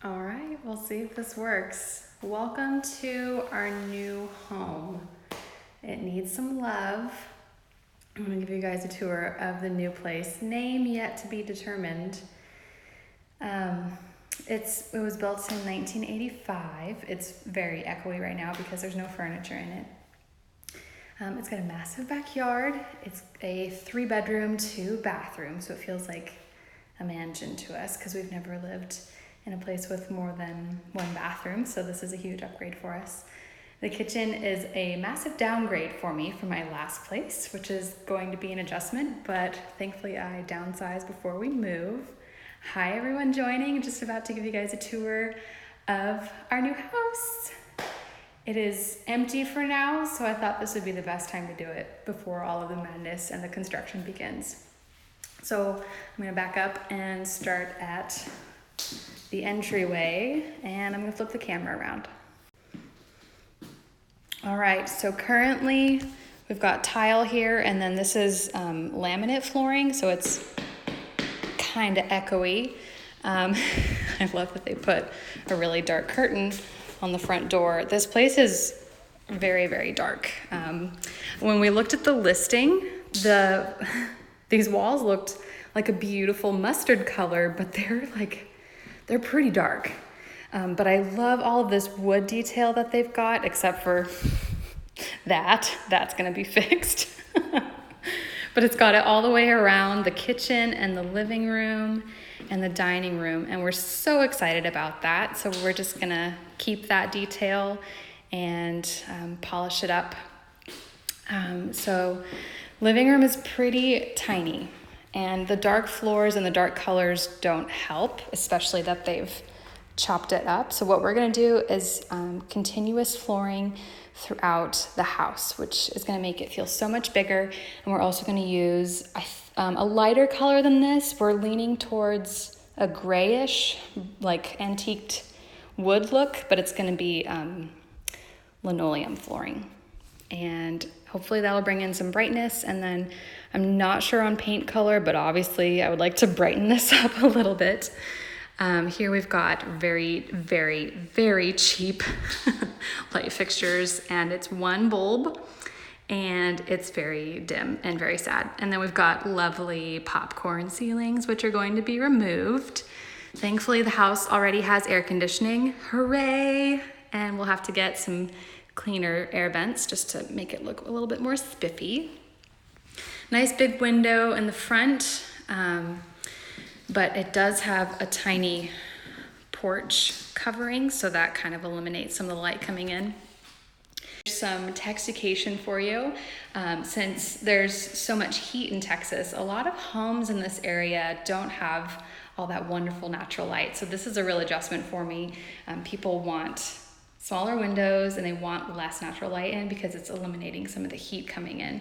All right, we'll see if this works. Welcome to our new home. It needs some love. I'm gonna give you guys a tour of the new place. Name yet to be determined. It was built in 1985. It's very echoey right now because there's no furniture in it. It's got a massive backyard. It's a 3-bedroom, 2-bathroom, so it feels like a mansion to us because we've never lived in a place with more than 1 bathroom, so this is a huge upgrade for us. The kitchen is a massive downgrade for me from my last place, which is going to be an adjustment, but thankfully I downsized before we move. Hi everyone joining, just about to give you guys a tour of our new house. It is empty for now, so I thought this would be the best time to do it before all of the madness and the construction begins. So I'm gonna back up and start at the entryway, and I'm gonna flip the camera around. All right, so currently we've got tile here, and then this is laminate flooring, so it's kind of echoey. I love that they put a really dark curtain on the front door. This place is very, very dark. When we looked at the listing, these walls looked like a beautiful mustard color, but they're pretty dark. But I love all of this wood detail that they've got, except for that's gonna be fixed. But it's got it all the way around the kitchen and the living room and the dining room. And we're so excited about that. So we're just gonna keep that detail and polish it up. So living room is pretty tiny, and the dark floors and the dark colors don't help, especially that they've chopped it up. So what we're gonna do is continuous flooring throughout the house, which is gonna make it feel so much bigger. And we're also gonna use a lighter color than this. We're leaning towards a grayish, like antiqued wood look, but it's gonna be linoleum flooring. And hopefully that'll bring in some brightness. And then I'm not sure on paint color, but obviously I would like to brighten this up a little bit. Here we've got very, very, very cheap light fixtures, and it's 1 bulb, and it's very dim and very sad. And then we've got lovely popcorn ceilings, which are going to be removed. Thankfully, the house already has air conditioning. Hooray! And we'll have to get some cleaner air vents just to make it look a little bit more spiffy. Nice big window in the front. But it does have a tiny porch covering, so that kind of eliminates some of the light coming in. There's some textification for you. Since there's so much heat in Texas, a lot of homes in this area don't have all that wonderful natural light. So this is a real adjustment for me. People want smaller windows and they want less natural light in because it's eliminating some of the heat coming in.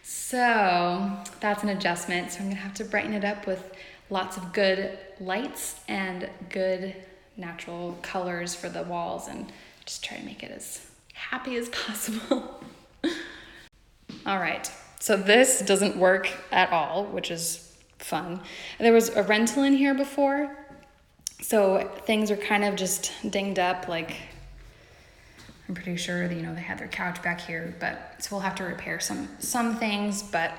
So that's an adjustment. So I'm gonna have to brighten it up with lots of good lights and good natural colors for the walls, and just try to make it as happy as possible. All right, so this doesn't work at all, which is fun. There was a rental in here before, so things are kind of just dinged up. Like, I'm pretty sure that, they had their couch back here, but so we'll have to repair some things, but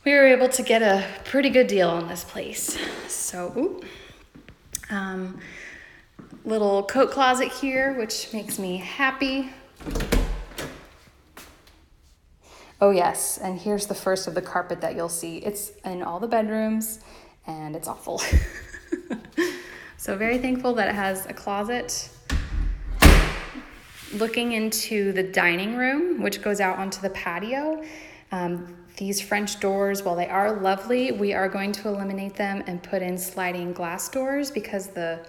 we were able to get a pretty good deal on this place. So, little coat closet here, which makes me happy. Oh yes, and here's the first of the carpet that you'll see. It's in all the bedrooms, and it's awful. So very thankful that it has a closet looking into the dining room, which goes out onto the patio. These French doors, while they are lovely, we are going to eliminate them and put in sliding glass doors because the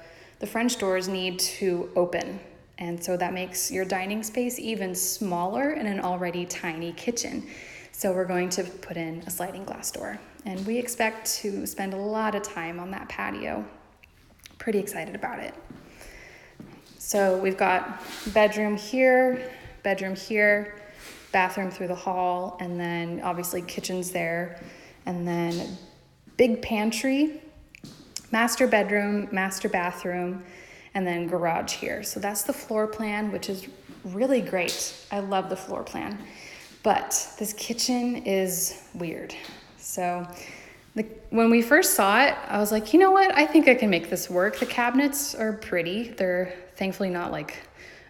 French doors need to open. And so that makes your dining space even smaller in an already tiny kitchen. So we're going to put in a sliding glass door. And we expect to spend a lot of time on that patio. Pretty excited about it. So we've got bedroom here, bathroom through the hall, and then obviously kitchen's there, and then big pantry, master bedroom, master bathroom, and then garage here. So that's the floor plan, which is really great. I love the floor plan. But this kitchen is weird. So when we first saw it, I was like, you know what? I think I can make this work. The cabinets are pretty. They're thankfully not like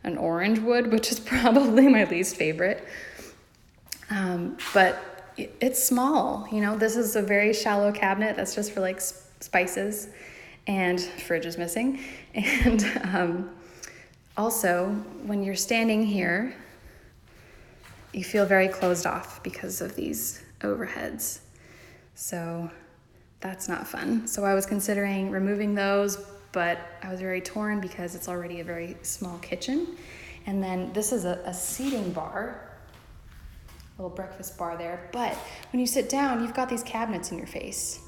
an orange wood, which is probably my least favorite. But it's small. You know, this is a very shallow cabinet that's just for like spices, and fridge is missing. And also, when you're standing here, you feel very closed off because of these overheads. So that's not fun. So I was considering removing those, but I was very torn because it's already a very small kitchen. And then this is a seating bar, a little breakfast bar there. But when you sit down, you've got these cabinets in your face.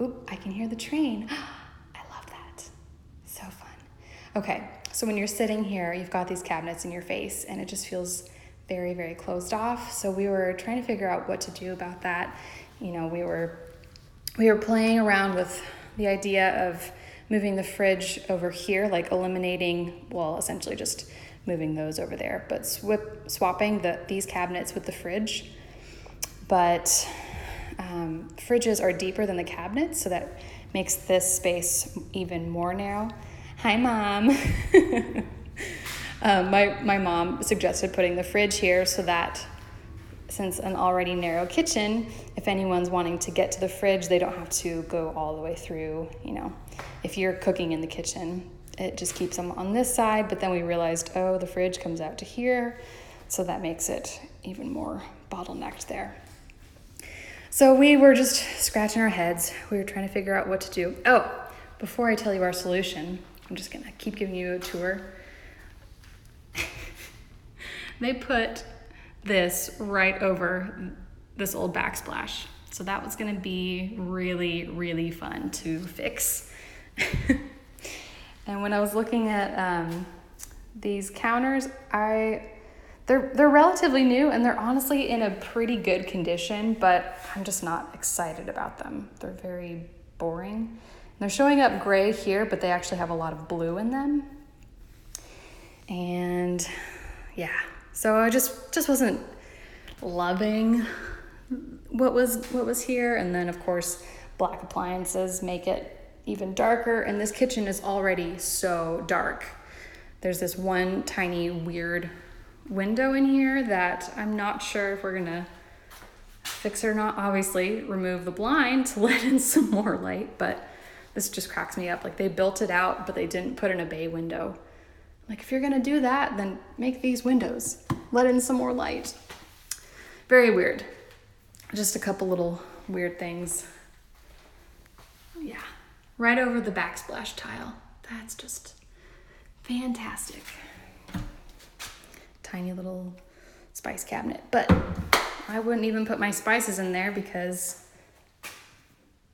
Oop, I can hear the train. I love that. So fun. Okay, so when you're sitting here, you've got these cabinets in your face, and it just feels very, very closed off. So we were trying to figure out what to do about that. You know, we were playing around with the idea of moving the fridge over here, like eliminating, well, essentially just moving those over there, but swapping these cabinets with the fridge. But fridges are deeper than the cabinets, so that makes this space even more narrow. Hi, Mom. My mom suggested putting the fridge here so that since an already narrow kitchen, if anyone's wanting to get to the fridge, they don't have to go all the way through. You know, if you're cooking in the kitchen, it just keeps them on this side. But then we realized, oh, the fridge comes out to here, so that makes it even more bottlenecked there. So we were just scratching our heads. We were trying to figure out what to do. Oh, before I tell you our solution, I'm just gonna keep giving you a tour. They put this right over this old backsplash. So that was gonna be really, really fun to fix. And when I was looking at these counters, they're relatively new, and they're honestly in a pretty good condition, but I'm just not excited about them. They're very boring. And they're showing up gray here, but they actually have a lot of blue in them. And yeah, so I just wasn't loving what was here. And then of course, black appliances make it even darker, and this kitchen is already so dark. There's this one tiny weird window in here that I'm not sure if we're gonna fix or not. Obviously, remove the blind to let in some more light, but this just cracks me up. Like, they built it out, but they didn't put in a bay window. Like, if you're gonna do that, then make these windows, let in some more light. Very weird. Just a couple little weird things. Yeah, right over the backsplash tile. That's just fantastic. Tiny little spice cabinet, but I wouldn't even put my spices in there because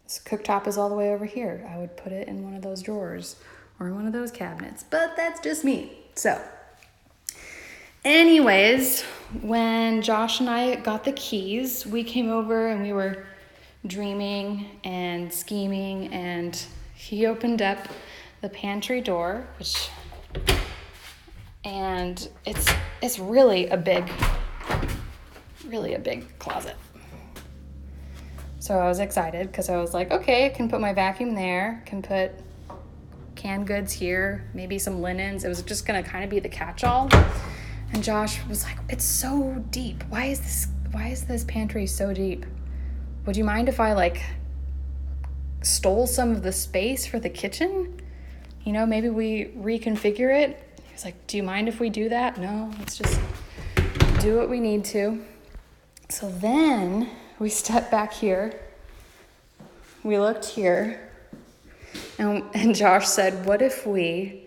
this cooktop is all the way over here. I would put it in one of those drawers or in one of those cabinets, but that's just me. So anyways, when Josh and I got the keys, we came over and we were dreaming and scheming, and he opened up the pantry door, and it's really a big closet. So I was excited because I was like, okay, I can put my vacuum there, can put canned goods here, maybe some linens. It was just gonna kind of be the catch-all. And Josh was like, it's so deep. Why is this pantry so deep? Would you mind if I like stole some of the space for the kitchen? You know, maybe we reconfigure it. He was like, do you mind if we do that? No, let's just do what we need to. So then we stepped back here. We looked here, and Josh said, what if we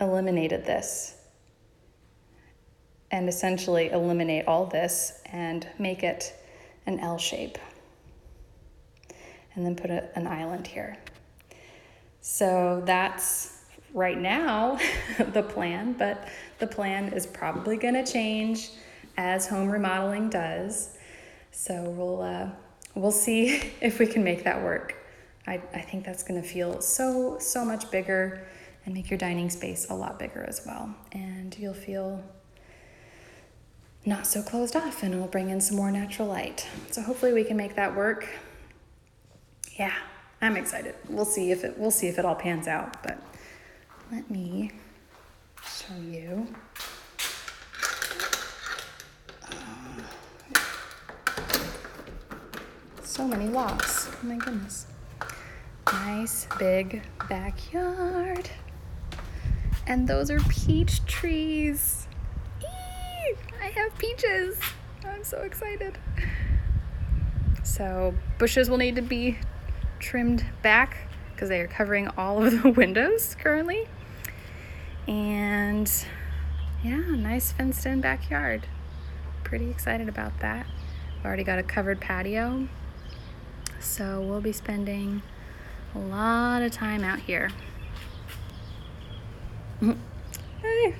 eliminated this? And essentially eliminate all this and make it an L shape. And then put an island here. So that's right now the plan, but the plan is probably gonna change as home remodeling does. So we'll see if we can make that work. I think that's gonna feel so much bigger and make your dining space a lot bigger as well. And you'll feel not so closed off, and it'll bring in some more natural light. So hopefully we can make that work. Yeah, I'm excited. We'll see if it all pans out, but let me show you. So many lofts. Oh my goodness. Nice big backyard. And those are peach trees. Eee! I have peaches. I'm so excited. So bushes will need to be trimmed back because they are covering all of the windows currently. And yeah, nice fenced in backyard. Pretty excited about that. I've already got a covered patio. So we'll be spending a lot of time out here. Hey.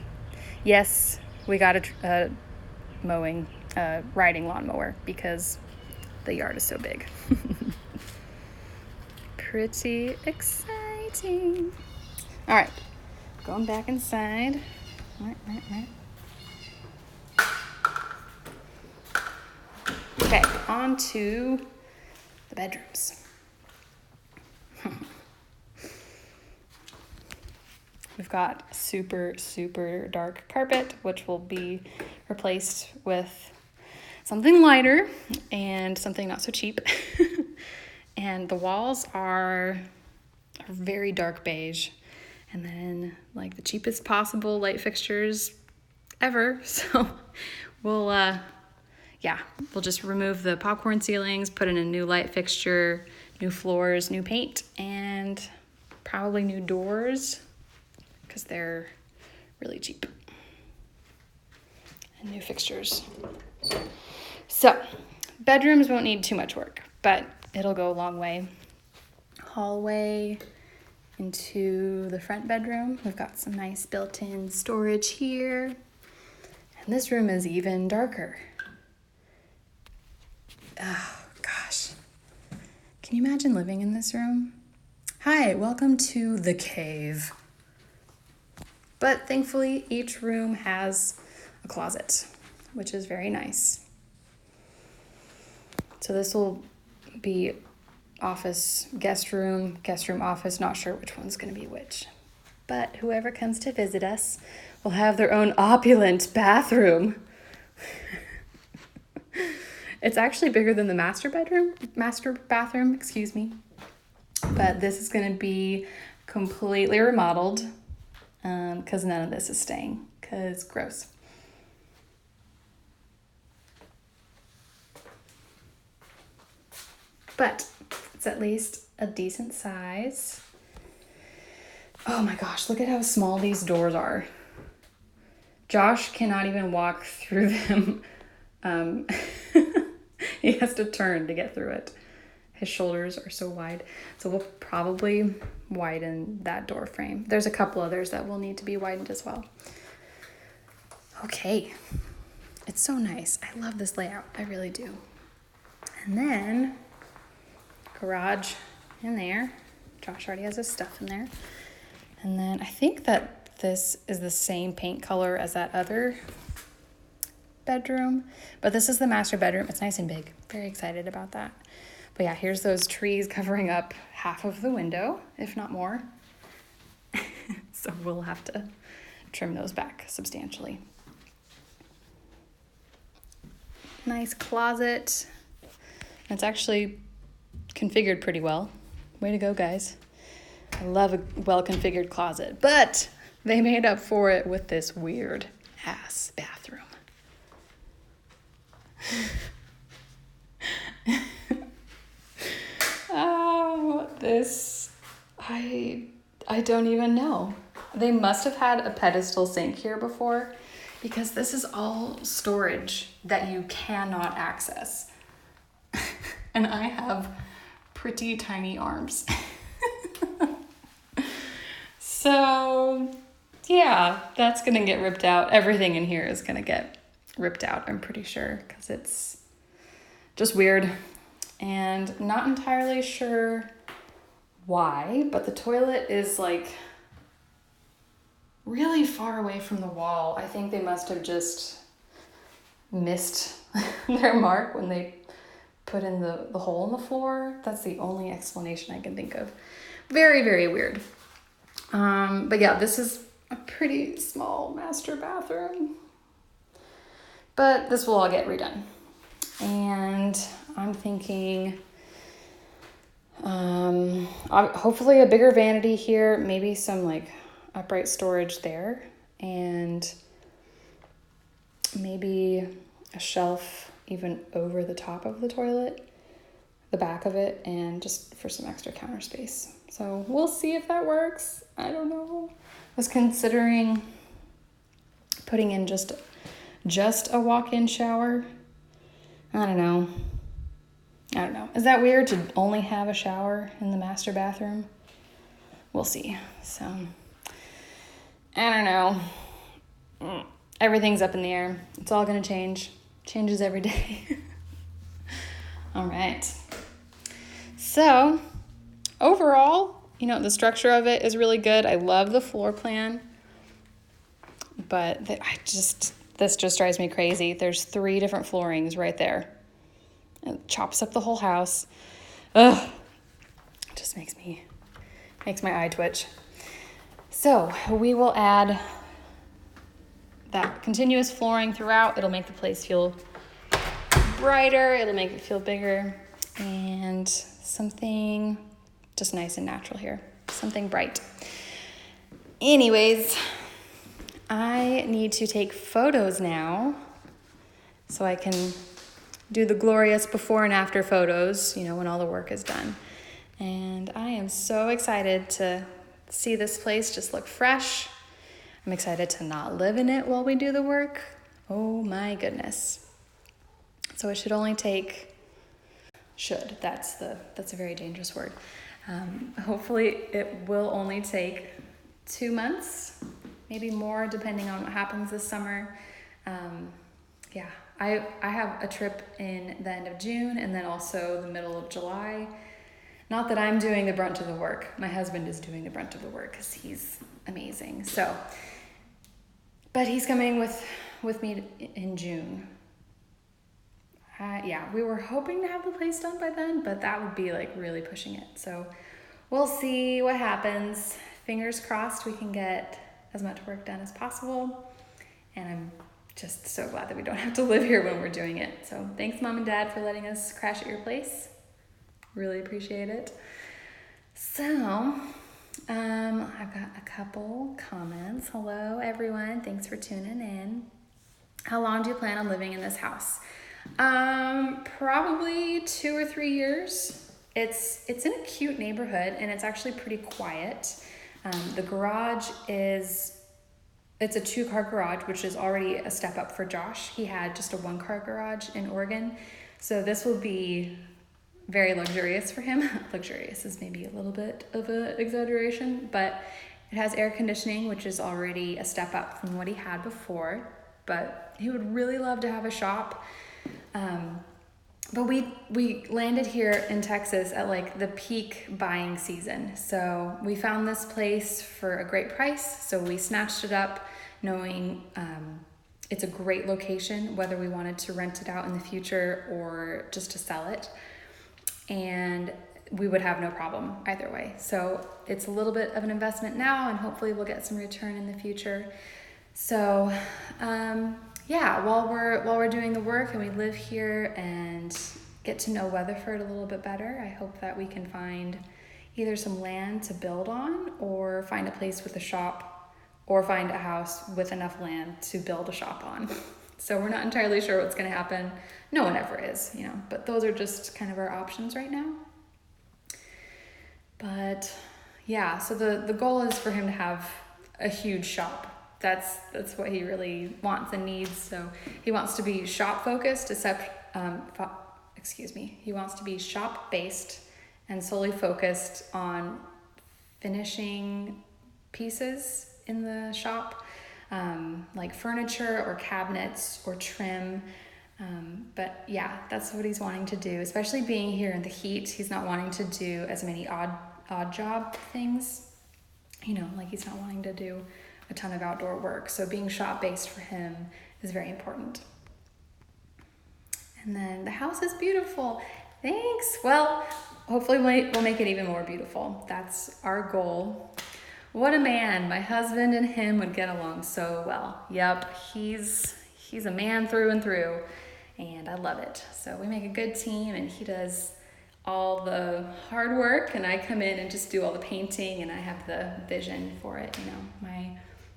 Yes, we got a riding lawnmower because the yard is so big. Pretty exciting. All right, going back inside. Okay, on to the bedrooms. We've got super, super dark carpet, which will be replaced with something lighter and something not so cheap. And the walls are a very dark beige. And then like the cheapest possible light fixtures ever. So we'll just remove the popcorn ceilings, put in a new light fixture, new floors, new paint, and probably new doors because they're really cheap. And new fixtures. So, bedrooms won't need too much work, but it'll go a long way. Hallway into the front bedroom. We've got some nice built-in storage here. And this room is even darker. Oh, gosh. Can you imagine living in this room? Hi, welcome to the cave. But thankfully, each room has a closet, which is very nice. So this will be office, guest room, office, not sure which one's going to be which. But whoever comes to visit us will have their own opulent bathroom. It's actually bigger than the master bathroom, excuse me. But this is going to be completely remodeled because none of this is staying, because gross. But it's at least a decent size. Oh my gosh, look at how small these doors are. Josh cannot even walk through them. He has to turn to get through it. His shoulders are so wide. So we'll probably widen that door frame. There's a couple others that will need to be widened as well. Okay. It's so nice. I love this layout. I really do. And then garage in there. Josh already has his stuff in there. And then I think that this is the same paint color as that other bedroom, but this is the master bedroom. It's nice and big. Very excited about that. But yeah, here's those trees covering up half of the window, if not more. So we'll have to trim those back substantially. Nice closet. It's actually configured pretty well. Way to go, guys. I love a well-configured closet, but they made up for it with this weird ass bathroom. Oh, this, I don't even know. They must have had a pedestal sink here before, because this is all storage that you cannot access. And I have pretty tiny arms. So, yeah, that's gonna get ripped out. Everything in here is gonna get ripped out, I'm pretty sure, because it's just weird. And not entirely sure why, but the toilet is like really far away from the wall. I think they must have just missed their mark when they put in the hole in the floor. That's the only explanation I can think of. Very, very weird. But yeah, this is a pretty small master bathroom. But this will all get redone. And I'm thinking, hopefully a bigger vanity here, maybe some like upright storage there, and maybe a shelf even over the top of the toilet, the back of it, and just for some extra counter space. So we'll see if that works. I don't know. I was considering putting in just a walk-in shower. I don't know. Is that weird to only have a shower in the master bathroom? We'll see. So, I don't know. Everything's up in the air. It's all going to change. Changes every day. All right. So, overall, the structure of it is really good. I love the floor plan. But this just drives me crazy. There's 3 different floorings right there. It chops up the whole house. Ugh. It just makes my eye twitch. So we will add that continuous flooring throughout. It'll make the place feel brighter. It'll make it feel bigger. And something just nice and natural here. Something bright. Anyways, I need to take photos now so I can do the glorious before and after photos, when all the work is done. And I am so excited to see this place just look fresh. I'm excited to not live in it while we do the work. Oh my goodness. So it should only take, that's a very dangerous word. Hopefully it will only take 2 months, maybe more, depending on what happens this summer. I have a trip in the end of June and then also the middle of July. Not that I'm doing the brunt of the work. My husband is doing the brunt of the work because he's amazing. So, but he's coming with me in June. We were hoping to have the place done by then, but that would be like really pushing it. So we'll see what happens. Fingers crossed we can get as much work done as possible. And I'm just so glad that we don't have to live here when we're doing it. So thanks, Mom and Dad, for letting us crash at your place. Really appreciate it. So I've got a couple comments. Hello, everyone. Thanks for tuning in. How long do you plan on living in this house? Probably 2 or 3 years. It's in a cute neighborhood and it's actually pretty quiet. The garage it's a 2-car garage, which is already a step up for Josh. He had just a 1-car garage in Oregon. So this will be very luxurious for him. Luxurious is maybe a little bit of an exaggeration, but it has air conditioning, which is already a step up from what he had before. But he would really love to have a shop. But we landed here in Texas at like the peak buying season. So we found this place for a great price. So we snatched it up knowing it's a great location, whether we wanted to rent it out in the future or just to sell it. And we would have no problem either way. So it's a little bit of an investment now and hopefully we'll get some return in the future. So while we're doing the work and we live here and get to know Weatherford a little bit better, I hope that we can find either some land to build on or find a place with a shop or find a house with enough land to build a shop on. So we're not entirely sure what's going to happen. No one ever is, but those are just kind of our options right now. But yeah, so the goal is for him to have a huge shop. That's what he really wants and needs. So he wants to be shop focused, he wants to be shop based and solely focused on finishing pieces in the shop, like furniture or cabinets or trim. But yeah, that's what he's wanting to do, especially being here in the heat. He's not wanting to do as many odd job things, like he's not wanting to do a ton of outdoor work. So being shop-based for him is very important. And then the house is beautiful. Thanks. Well, hopefully we'll make it even more beautiful. That's our goal. What a man. My husband and him would get along so well. Yep, he's a man through and through, and I love it. So we make a good team, and he does all the hard work, and I come in and just do all the painting, and I have the vision for it. You know,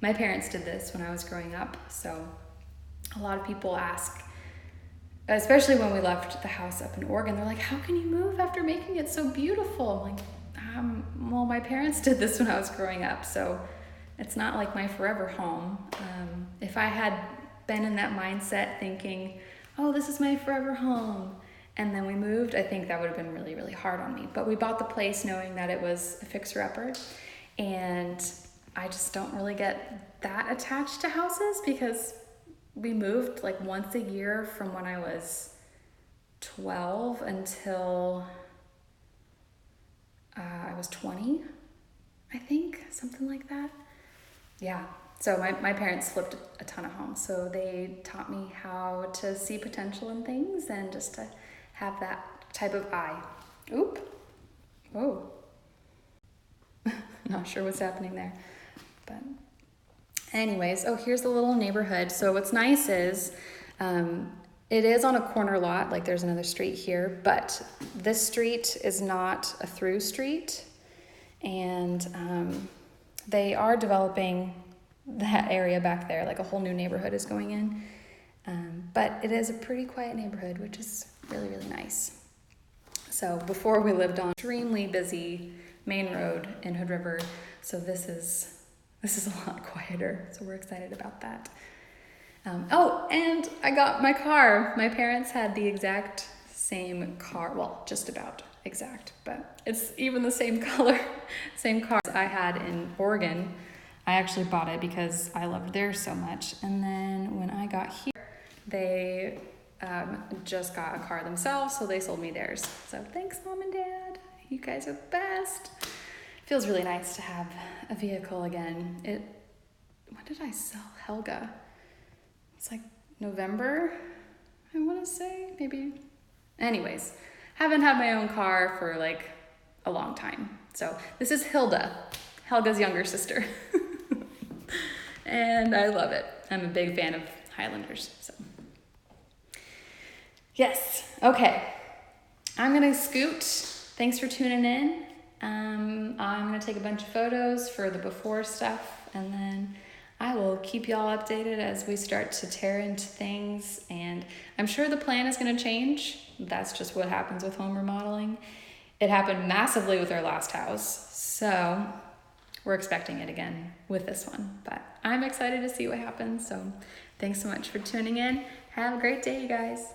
my parents did this when I was growing up, so a lot of people ask, especially when we left the house up in Oregon, they're like, how can you move after making it so beautiful? I'm like, well, my parents did this when I was growing up, so it's not like my forever home. If I had been in that mindset thinking, oh, this is my forever home, and then we moved, I think that would have been really, really hard on me. But we bought the place knowing that it was a fixer-upper, and I just don't really get that attached to houses because we moved like once a year from when I was 12 until I was 20, I think, something like that. Yeah, so my parents flipped a ton of homes, so they taught me how to see potential in things and just to have that type of eye. Oop. Oh. Not sure what's happening there. But anyways, oh, here's the little neighborhood. So what's nice is it is on a corner lot, like there's another street here, but this street is not a through street, and they are developing that area back there, like a whole new neighborhood is going in. But it is a pretty quiet neighborhood, which is really, really nice. So before we lived on extremely busy main road in Hood River, so this is a lot quieter, so we're excited about that. Oh, and I got my car. My parents had the exact same car, well, just about exact, but it's even the same color, same car as I had in Oregon. I actually bought it because I loved theirs so much, and then when I got here, they just got a car themselves, so they sold me theirs. So thanks, Mom and Dad. You guys are the best. Feels really nice to have a vehicle again. When did I sell Helga? It's like November, I want to say, maybe. Anyways, haven't had my own car for like a long time. So this is Hilda, Helga's younger sister. And I love it. I'm a big fan of Highlanders, so. Yes, okay. I'm gonna scoot. Thanks for tuning in. I'm gonna take a bunch of photos for the before stuff, and then I will keep y'all updated as we start to tear into things, and I'm sure the plan is gonna change. That's just what happens with home remodeling. It happened massively with our last house, so we're expecting it again with this one, but I'm excited to see what happens. So thanks so much for tuning in. Have a great day, you guys.